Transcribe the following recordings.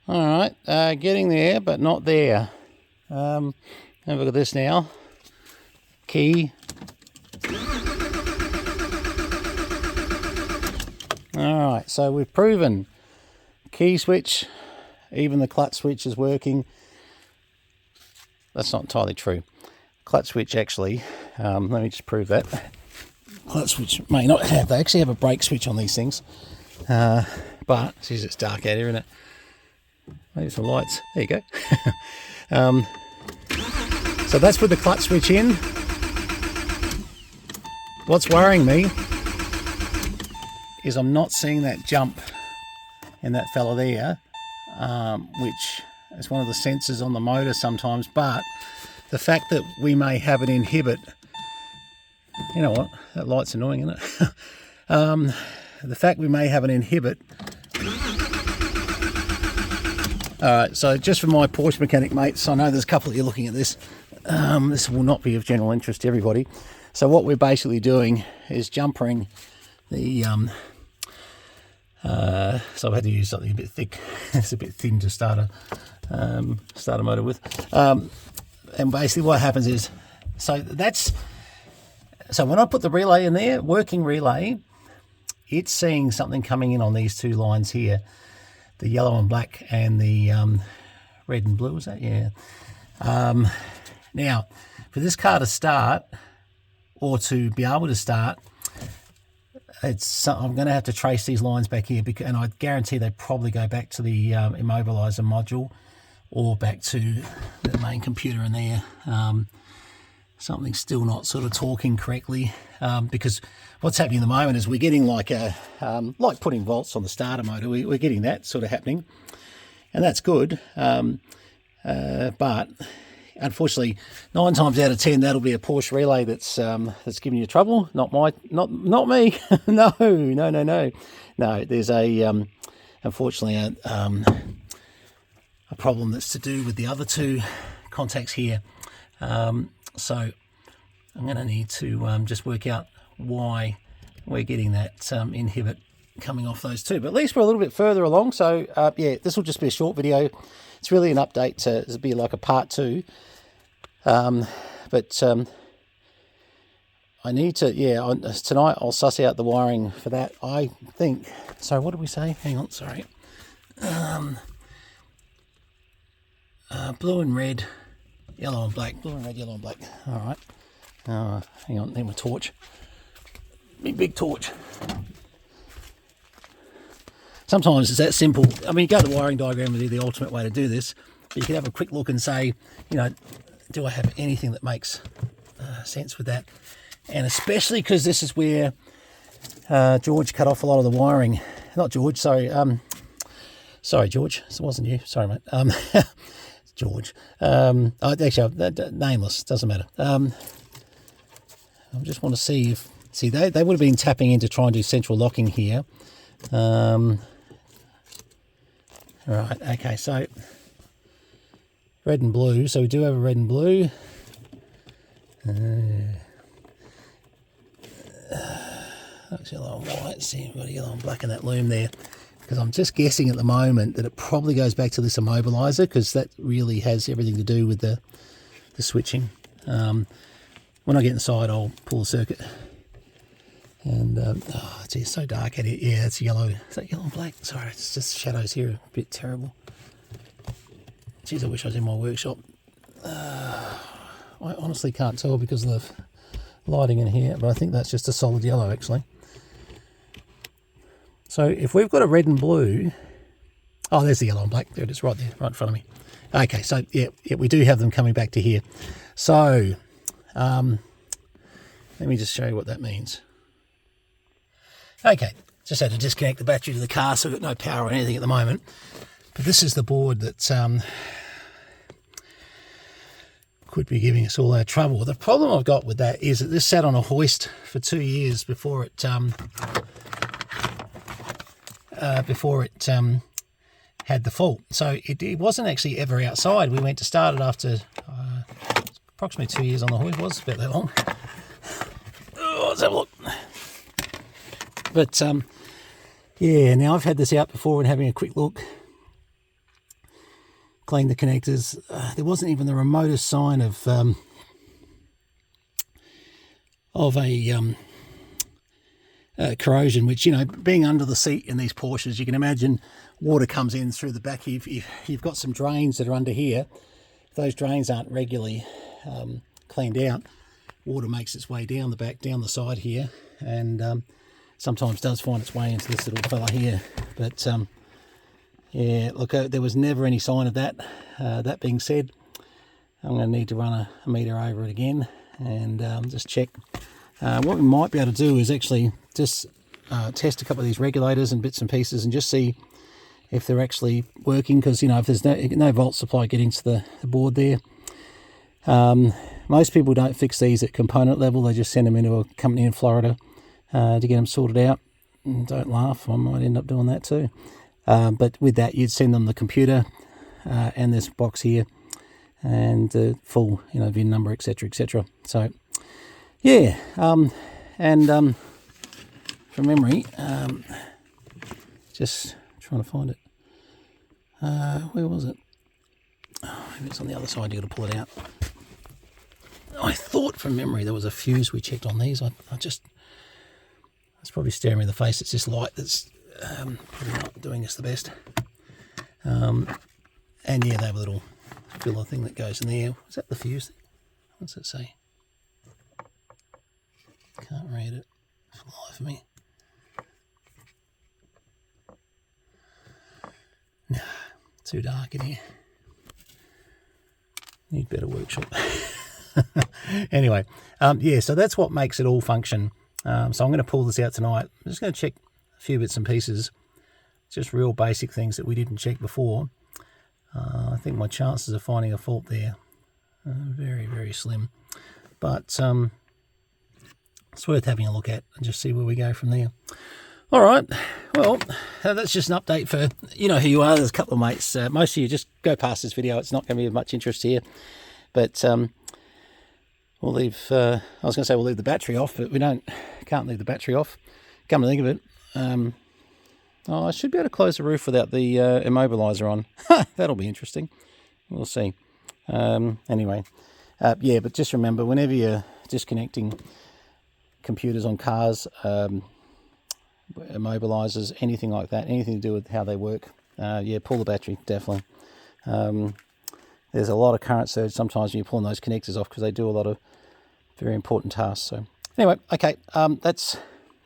All right, getting there, but not there. Have a look at this now. Key. All right, so we've proven key switch, even the clutch switch is working. That's not entirely true. Clutch switch actually, let me just prove that. Clutch switch may not have, they actually have a brake switch on these things. But, geez, it's dark out here, isn't it? Maybe some lights. There you go. So that's with the clutch switch in. What's worrying me is I'm not seeing that jump in that fella there, which is one of the sensors on the motor sometimes, but the fact that we may have an inhibit, you know what, that light's annoying, isn't it? The fact we may have an inhibit. Alright, so just for my Porsche mechanic mates, I know there's a couple of you looking at this. This will not be of general interest to everybody. So what we're basically doing is jumpering the, so I've had to use something a bit thick. It's a bit thin to start a motor with. And basically what happens is, so when I put the relay in there, working relay, it's seeing something coming in on these two lines here, the yellow and black and the red and blue, is that? Yeah. Now, for this car to start, or to be able to start, I'm going to have to trace these lines back here, and I guarantee they probably go back to the immobilizer module or back to the main computer in there. Something's still not sort of talking correctly, because what's happening at the moment is we're getting like like putting volts on the starter motor. We're getting that sort of happening, and that's good. But unfortunately, 9 times out of 10, that'll be a Porsche relay that's giving you trouble. Not me. No. There's unfortunately a problem that's to do with the other two contacts here. So I'm going to need to just work out why we're getting that inhibit coming off those two. But at least we're a little bit further along. So yeah, this will just be a short video. It's really an update to be like a part 2. But I need to, tonight I'll suss out the wiring for that. I think, so what did we say? Hang on, sorry. Blue and red, yellow and black. Blue and red, yellow and black. All right. Hang on, need my torch. Big torch. Sometimes it's that simple. I mean, you go to the wiring diagram would be the ultimate way to do this. But you can have a quick look and say, you know, do I have anything that makes sense with that? And especially because this is where George cut off a lot of the wiring. Not George, sorry. Sorry, George. It wasn't you. Sorry, mate. It's George. Actually, nameless. Doesn't matter. I just want to see if... See, they would have been tapping in to try and do central locking here. Right, okay, so... red and blue. So we do have a red and blue. That's yellow and white. See, we've got a yellow and black in that loom there. Because I'm just guessing at the moment that it probably goes back to this immobilizer, because that really has everything to do with the switching. When I get inside, I'll pull the circuit. And, gee, it's so dark out here. Yeah, it's yellow. Is that yellow and black? Sorry, it's just shadows here. A bit terrible. Geez, I wish I was in my workshop. I honestly can't tell because of the lighting in here, but I think that's just a solid yellow, actually. So if we've got a red and blue... Oh, there's the yellow and black. There it is, right there, right in front of me. Okay, so, yeah, we do have them coming back to here. So, let me just show you what that means. Okay, just had to disconnect the battery to the car, so I've got no power or anything at the moment. But this is the board that could be giving us all our trouble. The problem I've got with that is that this sat on a hoist for 2 years before it had the fault. So it wasn't actually ever outside. We went to start it after approximately 2 years on the hoist. It was about that long. Oh, let's have a look. But yeah, now I've had this out before and having a quick look. cleaned the connectors. There wasn't even the remotest sign of a corrosion, which, you know, being under the seat in these Porsches, you can imagine water comes in through the back. You've got some drains that are under here. If those drains aren't regularly cleaned out, water makes its way down the back, down the side here, and sometimes does find its way into this little fella here. But yeah, look, there was never any sign of that. That being said, I'm going to need to run a meter over it again and just check. What we might be able to do is actually just test a couple of these regulators and bits and pieces and just see if they're actually working, because, you know, if there's no volt supply getting to the board there. Most people don't fix these at component level. They just send them into a company in Florida to get them sorted out. And don't laugh, I might end up doing that too. But with that, you'd send them the computer and this box here and the full, you know, VIN number, etc., etc. So yeah, and from memory, just trying to find it. Where was it? Oh, maybe it's on the other side. You got to pull it out. I thought from memory there was a fuse we checked on these. I just, it's probably staring me in the face. It's this light that's probably not doing us the best. And yeah, they have a little filler thing that goes in there. Is that the fuse thing? What's it say? Can't read it for the life of me. Nah, too dark in here. Need better workshop. Anyway, yeah, so that's what makes it all function. So I'm going to pull this out tonight. I'm just going to check a few bits and pieces, just real basic things that we didn't check before. I think my chances of finding a fault there are very, very slim. But it's worth having a look at and just see where we go from there. All right, well, that's just an update for, you know who you are. There's a couple of mates. Most of you just go past this video. It's not going to be of much interest here. But we'll leave, I was going to say we'll leave the battery off, but we can't leave the battery off. Come to think of it, I should be able to close the roof without the immobilizer on. That'll be interesting. We'll see. Anyway, yeah, but just remember, whenever you're disconnecting computers on cars, immobilizers, anything like that, anything to do with how they work, yeah, pull the battery, definitely. There's a lot of current surge sometimes when you're pulling those connectors off, because they do a lot of very important tasks. So anyway, okay, that's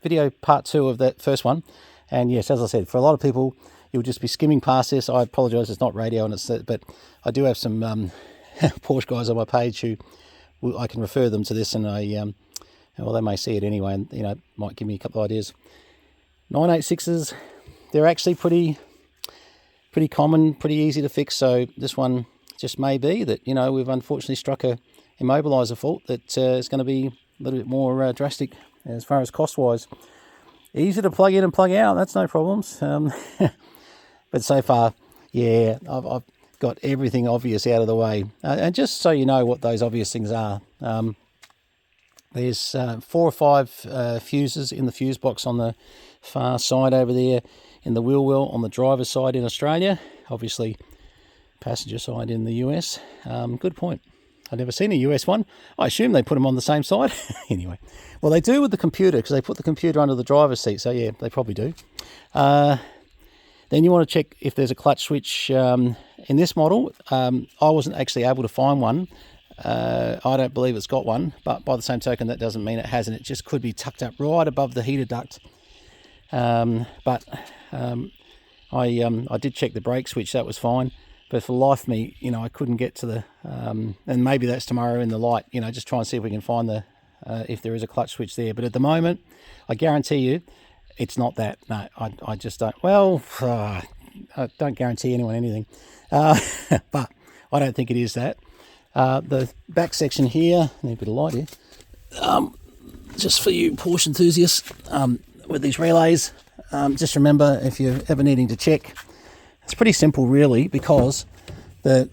video part 2 of that first one. And yes, as I said, for a lot of people, you'll just be skimming past this. I apologise, it's not radio, and but I do have some Porsche guys on my page who I can refer them to this, and well, they may see it anyway, and, you know, might give me a couple of ideas. 986s, they're actually pretty common, pretty easy to fix. So this one just may be that, you know, we've unfortunately struck a immobilizer fault that is going to be a little bit more drastic as far as cost wise. Easy to plug in and plug out, that's no problems. But so far, yeah, I've got everything obvious out of the way. And just so you know what those obvious things are, there's 4 or 5 fuses in the fuse box on the far side over there, in the wheel well on the driver's side in Australia, obviously passenger side in the US. Good point. I've never seen a US one. I assume they put them on the same side. Anyway, well, they do with the computer, because they put the computer under the driver's seat. So yeah, they probably do. Then you want to check if there's a clutch switch. In this model, I wasn't actually able to find one. I don't believe it's got one, but by the same token, that doesn't mean it hasn't. It just could be tucked up right above the heater duct. But I did check the brake switch, that was fine. But for the life of me, you know, I couldn't get to the, and maybe that's tomorrow in the light, you know, just try and see if we can find the, if there is a clutch switch there. But at the moment, I guarantee you, it's not that. No, I just don't, well, I don't guarantee anyone anything. But I don't think it is that. The back section here, need a bit of light here, just for you Porsche enthusiasts, with these relays, just remember, if you're ever needing to check, it's pretty simple really, because the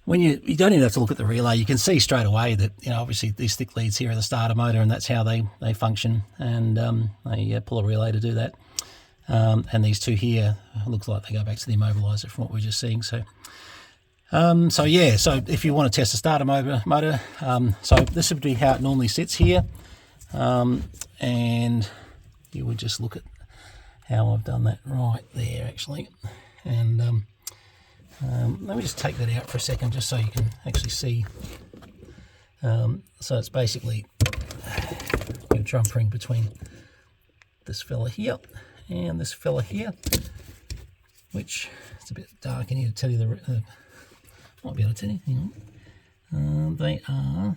when you don't even have to look at the relay, you can see straight away that, you know, obviously these thick leads here are the starter motor, and that's how they function, and they pull a relay to do that. and these two here looks like they go back to the immobiliser from what we were just seeing. So yeah, so if you want to test the starter motor, so this would be how it normally sits here, and you would just look at how I've done that right there actually. And let me just take that out for a second just so you can actually see. So it's basically your jump ring between this fella here and this fella here, which it's a bit dark in here to tell you the might be able to tell you. Hang on. They are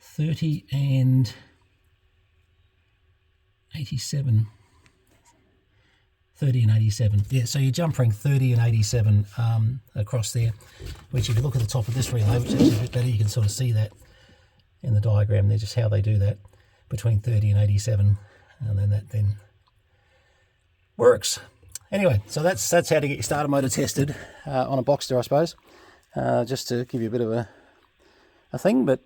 30 and 87. 30 and 87. Yeah, so your jump ring 30 and 87 across there, which if you look at the top of this relay, which is actually a bit better, you can sort of see that in the diagram there, just how they do that between 30 and 87, and then that then works. Anyway, so that's how to get your starter motor tested on a Boxster, I suppose, just to give you a bit of a thing, but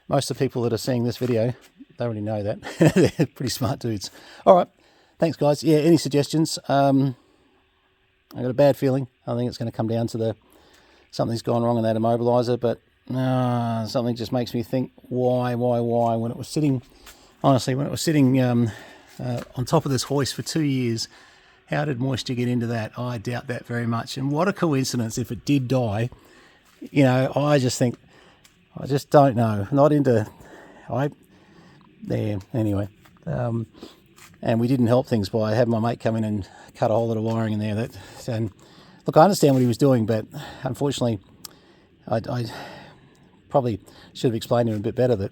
most of the people that are seeing this video, they already know that. They're pretty smart dudes. All right. Thanks, guys. Yeah, any suggestions? I got a bad feeling. I think it's going to come down to something's gone wrong in that immobiliser, but something just makes me think, why? When it was sitting, honestly, when it was sitting on top of this hoist for 2 years, how did moisture get into that? I doubt that very much. And what a coincidence if it did die. You know, I just don't know. Not into, anyway. And we didn't help things by having my mate come in and cut a whole lot of wiring in there. And look, I understand what he was doing, but unfortunately, I probably should have explained to him a bit better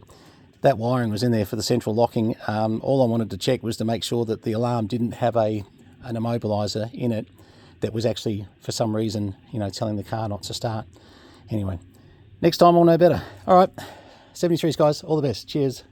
that wiring was in there for the central locking. All I wanted to check was to make sure that the alarm didn't have an immobiliser in it that was actually, for some reason, telling the car not to start. Anyway, next time I'll know better. All right, 73s, guys. All the best. Cheers.